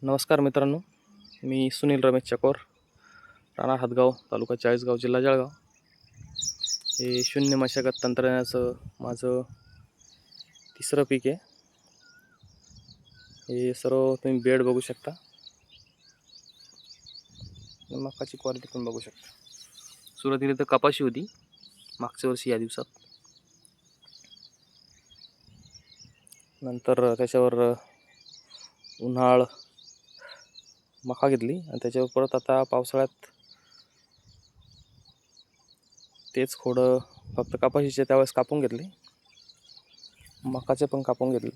नमस्कार मित्रांनो, मी सुनील रमेश चकोर, राणा हातगाव, तालुका चाळीसगाव, जिल्हा जळगाव. हे शून्य मशागत तंत्रज्ञानाचं माझं तिसरं पीक आहे. हे सर्व तुम्ही बेड बघू शकता, मकाची क्वालिटी पण बघू शकता. सुरुवातीला तर कपाशी होती मागच्या वर्षी या दिवसात, नंतर त्याच्यावर उन्हाळ मका घेतली आणि त्याच्यावर परत आता पावसाळ्यात तेच खोडं फक्त कपाशीचे त्यावेळेस कापून घेतले, मकाचे पण कापून घेतले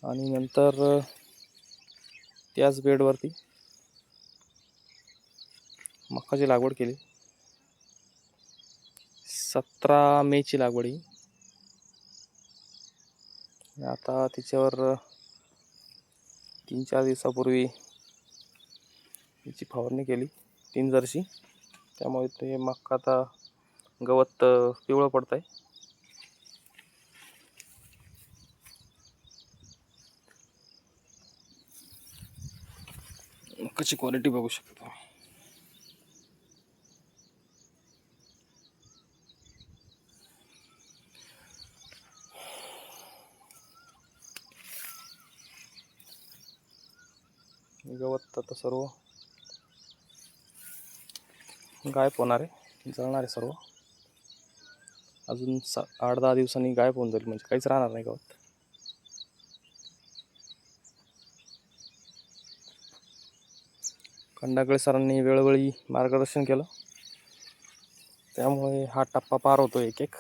आणि नंतर त्याच बेडवरती मकाची लागवड केली. 17 मेची लागवड ही. आता तिच्यावर 3-4 दिवसापूर्वी तिची फवारणी केली 3 जर्सी. त्यामुळे ते मका आता गवत पिवळं पडत आहे. मकाची क्वालिटी बघू शकता. गवत आता सर्व गायब होणार आहे, जळणार आहे सर्व. अजून 8-10 दिवसांनी गायब होऊन जाईल, म्हणजे काहीच राहणार नाही गवत. खंडागळे सरांनी वेळोवेळी मार्गदर्शन केलं, त्यामुळे हा टप्पा पार होतो एक एक.